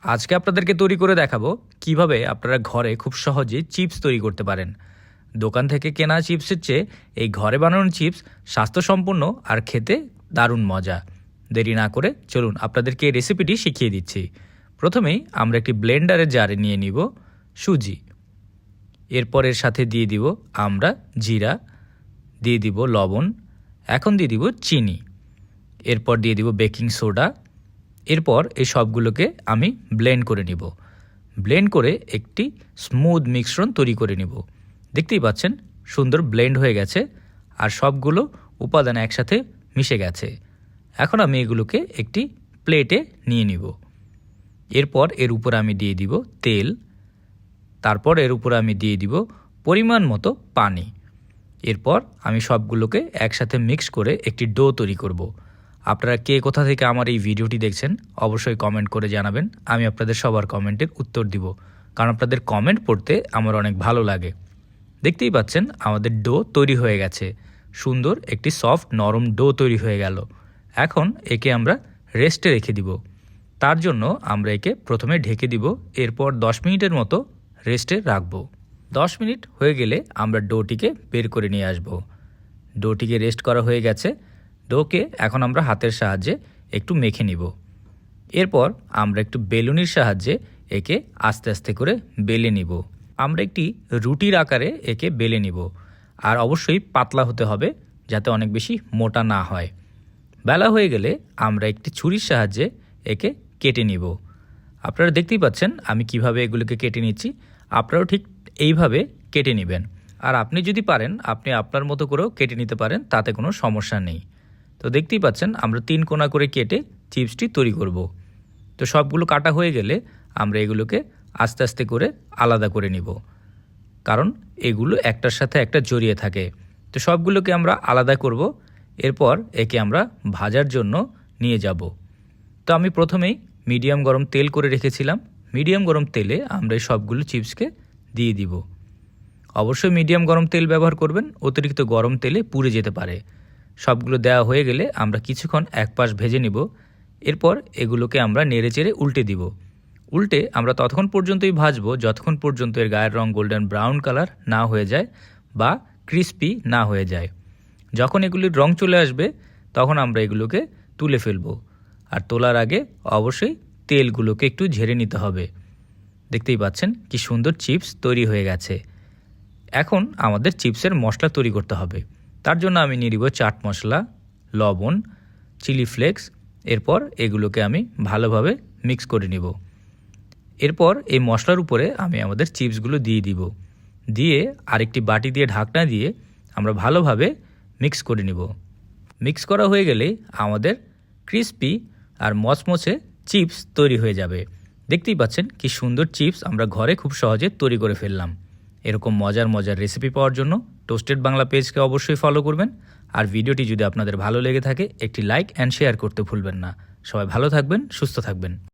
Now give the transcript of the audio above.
আজকে আপনাদেরকে তৈরি করে দেখাবো কিভাবে আপনারা ঘরে খুব সহজে চিপস তৈরি করতে পারেন। দোকান থেকে কেনা চিপসের চেয়ে এই ঘরে বানানো চিপস স্বাস্থ্যসম্পন্ন আর খেতে দারুণ মজা। দেরি না করে চলুন আপনাদেরকে এই রেসিপিটি শিখিয়ে দিচ্ছি। প্রথমেই আমরা একটি ব্লেন্ডারের জারে নিয়ে নিব সুজি। এরপর এর সাথে দিয়ে দিব আমরা জিরা, দিয়ে দিব লবণ, এখন দিয়ে দিব চিনি, এরপর দিয়ে দিব বেকিং সোডা। এরপর এই সবগুলোকে আমি ব্লেন্ড করে নিব। ব্লেন্ড করে একটি স্মুথ মিশ্রণ তৈরি করে নিব। দেখতেই পাচ্ছেন সুন্দর ব্লেন্ড হয়ে গেছে আর সবগুলো উপাদান একসাথে মিশে গেছে। এখন আমি এগুলোকে একটি প্লেটে নিয়ে নিব। এরপর এর উপর আমি দিয়ে দিব তেল, তারপর এর উপর আমি দিয়ে দিব পরিমাণ মতো পানি। এরপর আমি সবগুলোকে একসাথে মিক্স করে একটি ডো তৈরি করব। আপনারা কে কোথা থেকে আমার এই ভিডিওটি দেখছেন অবশ্যই কমেন্ট করে জানাবেন। আমি আপনাদের সবার কমেন্টের উত্তর দিব, কারণ আপনাদের কমেন্ট পড়তে আমার অনেক ভালো লাগে। দেখতেই পাচ্ছেন আমাদের ডো তৈরি হয়ে গেছে। সুন্দর একটি সফট নরম ডো তৈরি হয়ে গেল। এখন একে আমরা রেস্টে রেখে দিব। তার জন্য আমরা একে প্রথমে ঢেকে দিব, এরপর 10 মিনিটের মতো রেস্টে রাখব। 10 মিনিট হয়ে গেলে আমরা ডোটিকে বের করে নিয়ে আসব। ডোটিকে রেস্ট করা হয়ে গেছে। ডোকে এখন আমরা হাতের সাহায্যে একটু মেখে নিব। এরপর আমরা একটু বেলুনির সাহায্যে একে আস্তে আস্তে করে বেলে নিব। আমরা একটি রুটির আকারে একে বেলে নিব, আর অবশ্যই পাতলা হতে হবে যাতে অনেক বেশি মোটা না হয়। বেলা হয়ে গেলে আমরা একটি ছুরির সাহায্যে একে কেটে নিব। আপনারা দেখতেই পাচ্ছেন আমি কিভাবে এগুলোকে কেটে নিচ্ছি। আপনারাও ঠিক এইভাবে কেটে নেবেন। আর আপনি যদি পারেন আপনি আপনার মতো করেও কেটে নিতে পারেন, তাতে কোনো সমস্যা নেই। তো দেখতেই পাচ্ছেন আমরা 3 কোণা করে কেটে চিপসটি তৈরি করব। তো সবগুলো কাটা হয়ে গেলে আমরা এগুলোকে আস্তে আস্তে করে আলাদা করে নিব, কারণ এগুলো একটার সাথে একটা জড়িয়ে থাকে। তো সবগুলোকে আমরা আলাদা করব। এরপর একে আমরা ভাজার জন্য নিয়ে যাব। তো আমি প্রথমেই মিডিয়াম গরম তেল করে রেখেছিলাম। মিডিয়াম গরম তেলে আমরা এই সবগুলো চিপসকে দিয়ে দিব। অবশ্যই মিডিয়াম গরম তেল ব্যবহার করবেন, অতিরিক্ত গরম তেলে পুড়ে যেতে পারে। সবগুলো দেওয়া হয়ে গেলে আমরা কিছুক্ষণ এক পাশ ভেজে নিব। এরপর এগুলোকে আমরা নেড়েচেড়ে উল্টে দিব। উল্টে আমরা ততক্ষণ পর্যন্তই ভাজবো যতক্ষণ পর্যন্ত এর গায়ের রং গোল্ডেন ব্রাউন কালার না হয়ে যায় বা ক্রিস্পি না হয়ে যায়। যখন এগুলির রং চলে আসবে তখন আমরা এগুলোকে তুলে ফেলব। আর তোলার আগে অবশ্যই তেলগুলোকে একটু ঝেড়ে নিতে হবে। দেখতেই পাচ্ছেন কি সুন্দর চিপস তৈরি হয়ে গেছে। এখন আমাদের চিপসের মশলা তৈরি করতে হবে। তার জন্য আমি নিয়ে নিব চাট মশলা, লবণ, চিলি ফ্লেক্স। এরপর এগুলোকে আমি ভালোভাবে মিক্স করে নিব। এরপর এই মশলার উপরে আমি আমাদের চিপসগুলো দিয়ে দিব। দিয়ে আরেকটি বাটি দিয়ে ঢাকনা দিয়ে আমরা ভালোভাবে মিক্স করে নিব। মিক্স করা হয়ে গেলে আমাদের ক্রিস্পি আর মচমচে চিপস তৈরি হয়ে যাবে। দেখতেই পাচ্ছেন কি সুন্দর চিপস আমরা ঘরে খুব সহজে তৈরি করে ফেললাম। এরকম মজার মজার রেসিপি পাওয়ার জন্য টোস্টেড বাংলা পেজকে অবশ্যই ফলো করবেন। আর ভিডিওটি যদি আপনাদের ভালো লেগে থাকে একটি লাইক অ্যান্ড শেয়ার করতে ভুলবেন না। সবাই ভালো থাকবেন, সুস্থ থাকবেন।